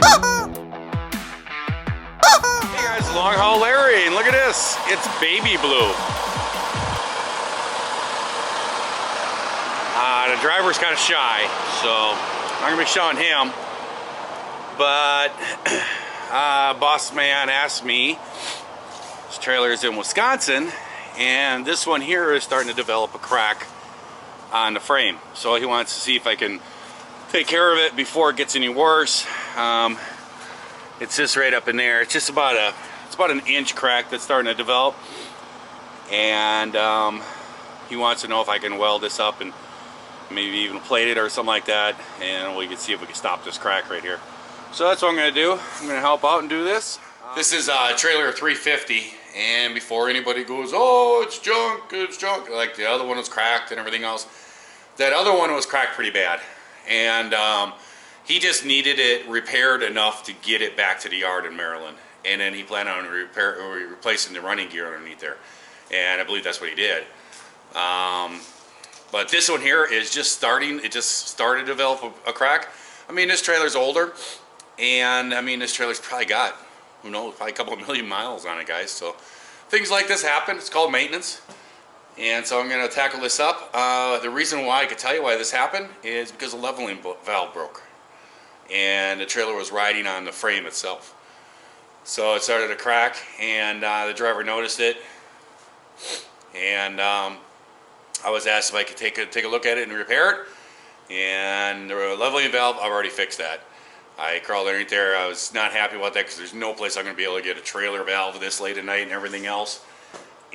Hey guys, Long Haul Larry, and look at this. It's baby blue. The driver's kind of shy, so I'm gonna be showing him. But boss man asked me, this trailer is in Wisconsin, and this one here is starting to develop a crack on the frame. So he wants to see if I can take care of it before it gets any worse. It's just right up in there. It's just about an inch crack that's starting to develop, and he wants to know if I can weld this up and maybe even plate it or something like that, and we can see if we can stop this crack right here. So that's what I'm going to do. I'm going to help out and do this. This is trailer 350, and before anybody goes, oh, it's junk, like the other one was cracked and everything else, that other one was cracked pretty bad, and he just needed it repaired enough to get it back to the yard in Maryland, and then he planned on replacing the running gear underneath there, and I believe that's what he did. But this one here is just starting. It just started to develop a crack. I mean, this trailer's older, and I mean, this trailer's probably got, who knows, probably a couple of million miles on it, guys. So things like this happen. It's called maintenance. And so I'm going to tackle this up. The reason why I could tell you why this happened is because the leveling valve broke, and the trailer was riding on the frame itself. So it started to crack, and the driver noticed it, and I was asked if I could take a look at it and repair it, and the leveling valve, I've already fixed that. I crawled underneath there. I was not happy about that because there's no place I'm going to be able to get a trailer valve this late at night and everything else.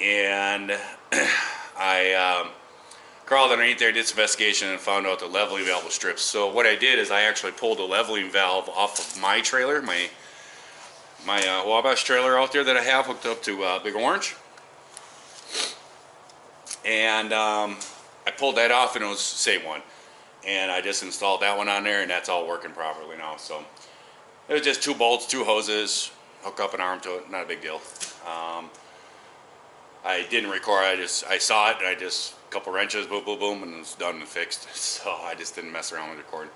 And I crawled underneath there, did some investigation, and found out the leveling valve was stripped. So what I did is I actually pulled the leveling valve off of my trailer, my Wabash trailer out there that I have hooked up to Big Orange. And I pulled that off, and it was the same one. And I just installed that one on there, and that's all working properly now. So it was just 2 bolts, 2 hoses, hook up an arm to it, not a big deal. I didn't record, I saw it, and I just, a couple wrenches, boom, boom, boom, and it was done and fixed. So I just didn't mess around with recording.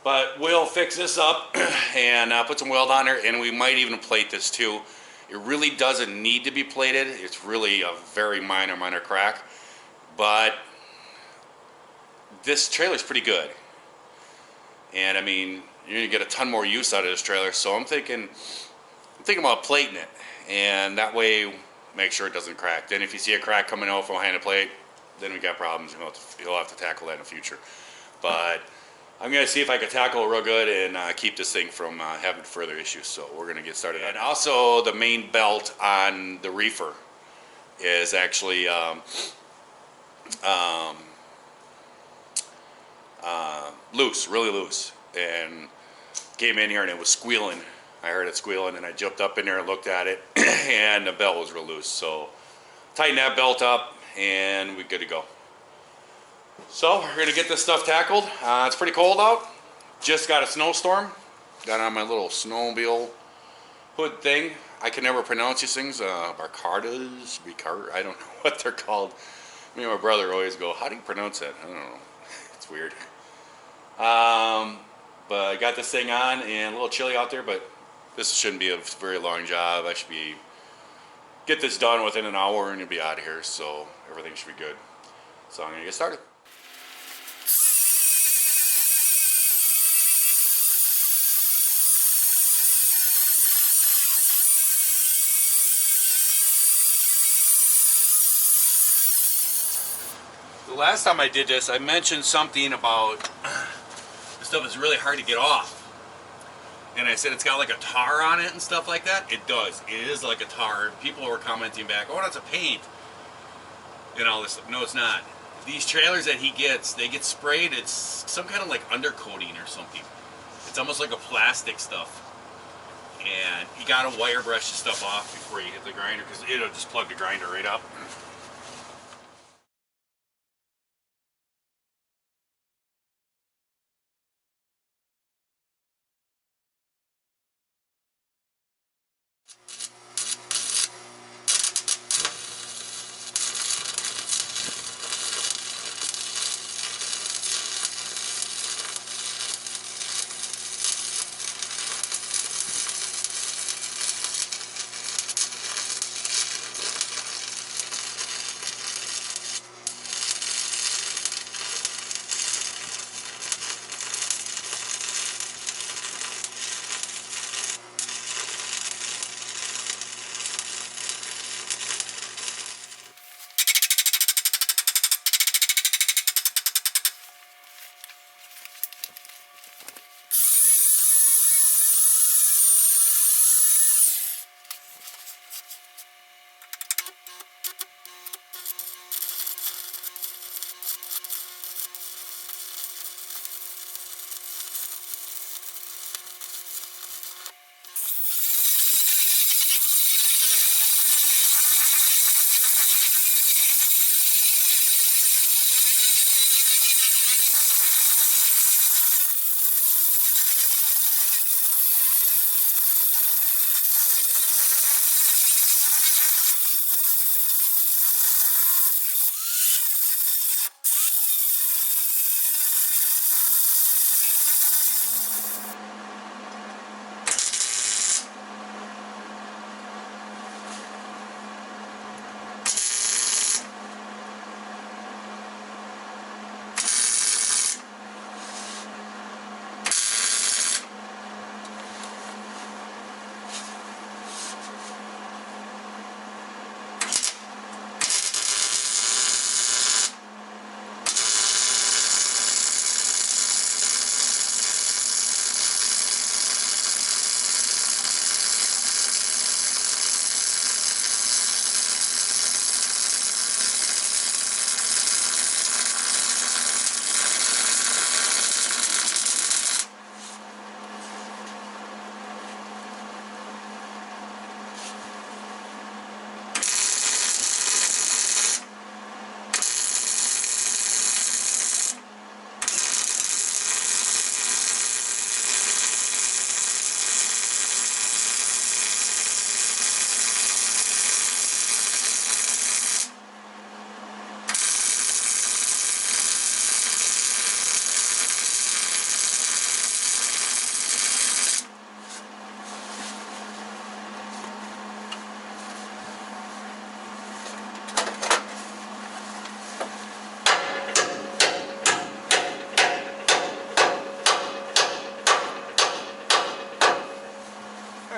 But we'll fix this up and put some weld on there, and we might even plate this too. It really doesn't need to be plated. It's really a very minor crack. But this trailer's pretty good. And I mean, you're gonna get a ton more use out of this trailer. So I'm thinking about plating it. And that way, make sure it doesn't crack. Then if you see a crack coming out from behind the plate, then we got problems. You'll have to tackle that in the future. But I'm going to see if I can tackle it real good and keep this thing from having further issues. So we're going to get started. And also, the main belt on the Reefer is actually loose, really loose. And came in here and it was squealing. I heard it squealing, and I jumped up in there and looked at it, and the belt was real loose. So tighten that belt up, and we're good to go. So we're gonna get this stuff tackled. It's pretty cold out. Just got a snowstorm. Got on my little snowmobile hood thing. I can never pronounce these things. Barcardas, I don't know what they're called. Me and my brother always go, how do you pronounce that? I don't know. It's weird. But I got this thing on, and a little chilly out there, but this shouldn't be a very long job. I should get this done within an hour and you'll be out of here, so everything should be good. So I'm gonna get started. The last time I did this, I mentioned something about this stuff is really hard to get off. And I said it's got like a tar on it and stuff like that. It does. It is like a tar. People were commenting back, oh, that's a paint. And all this stuff. No, it's not. These trailers that he gets, they get sprayed. It's some kind of like undercoating or something. It's almost like a plastic stuff. And you got to wire brush the stuff off before you hit the grinder, because it'll just plug the grinder right up.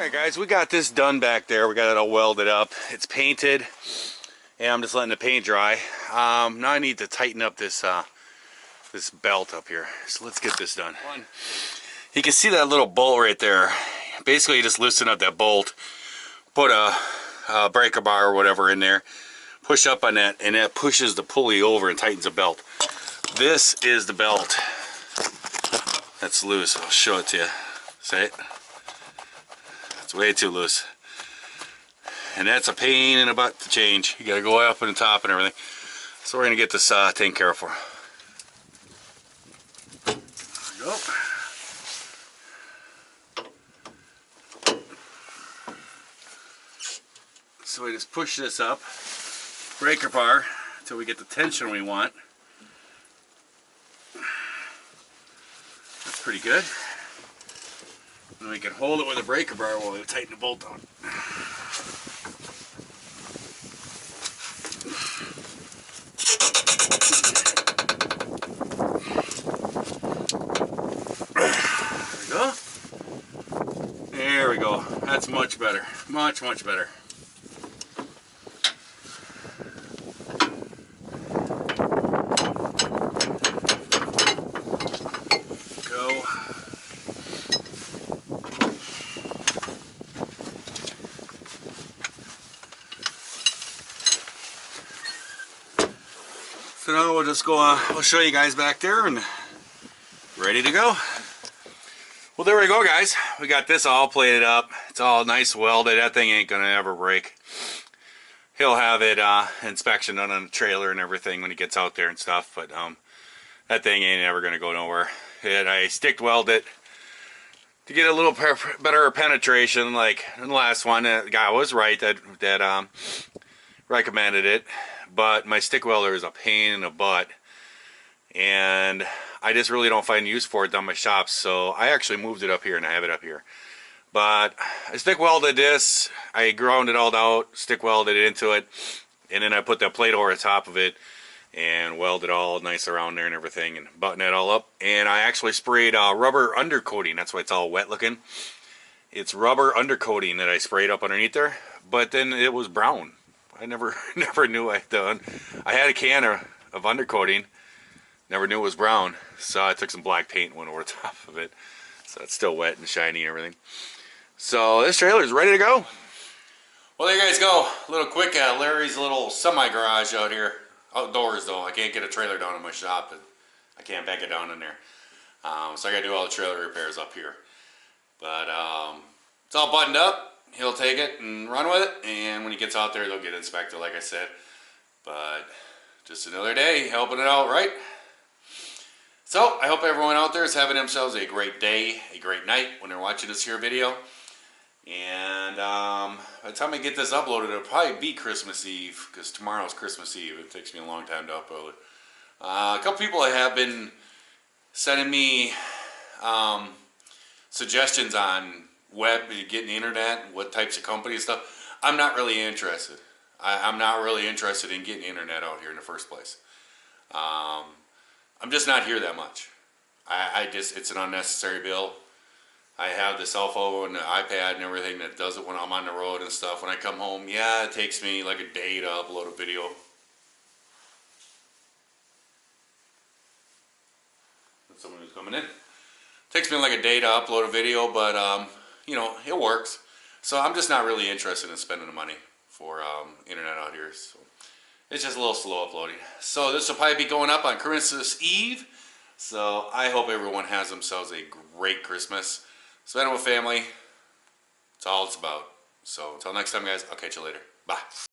Alright guys, we got this done back there. We got it all welded up. It's painted, and I'm just letting the paint dry. Now I need to tighten up this this belt up here. So let's get this done. You can see that little bolt right there. Basically, you just loosen up that bolt, put a breaker bar or whatever in there, push up on that, and that pushes the pulley over and tightens the belt. This is the belt that's loose. I'll show it to you. See it? It's way too loose. And that's a pain in the butt to change. You gotta go up and top and everything. So we're gonna get this taken care of for. There we go. So we just push this up, breaker bar, until we get the tension we want. That's pretty good. And we can hold it with a breaker bar while we tighten the bolt on. There we go. There we go. That's much better. Much, much better. So now we'll just go, I'll show you guys back there and ready to go. Well, there we go guys. We got this all plated up. It's all nice welded. That thing ain't gonna ever break. He'll have it inspection done on the trailer and everything when he gets out there and stuff, but that thing ain't ever gonna go nowhere. And I stick weld it to get a little better penetration like in the last one. The guy was right that recommended it. But my stick welder is a pain in the butt, and I just really don't find use for it down my shop, so I actually moved it up here and I have it up here. But I stick welded this, I ground it all out, stick welded it into it, and then I put that plate over the top of it and welded all nice around there and everything and button it all up. And I actually sprayed rubber undercoating. That's why it's all wet looking. It's rubber undercoating that I sprayed up underneath there, but then it was brown. I never knew I'd done. I had a can of undercoating, never knew it was brown, so I took some black paint and went over the top of it, so it's still wet and shiny and everything. So this trailer is ready to go. Well, there you guys go. A little quick Larry's little semi-garage out here. Outdoors though, I can't get a trailer down in my shop, but I can't back it down in there. So I gotta do all the trailer repairs up here. But it's all buttoned up. He'll take it and run with it, and when he gets out there, they'll get inspected, like I said. But just another day helping it out, right? So I hope everyone out there is having themselves a great day, a great night when they're watching this here video. And by the time I get this uploaded, it'll probably be Christmas Eve, because tomorrow's Christmas Eve. It takes me a long time to upload. A couple people have been sending me suggestions on web, getting the internet, what types of companies stuff. I'm not really interested. I'm not really interested in getting the internet out here in the first place. I'm just not here that much. It's an unnecessary bill. I have the cell phone and the iPad and everything that does it when I'm on the road and stuff. When I come home, yeah, it takes me like a day to upload a video. That's someone who's coming in. Takes me like a day to upload a video, but you know, it works. So I'm just not really interested in spending the money for internet out here. So it's just a little slow uploading. So this will probably be going up on Christmas Eve. So I hope everyone has themselves a great Christmas. Spend it with family. That's all it's about. So until next time, guys, I'll catch you later. Bye.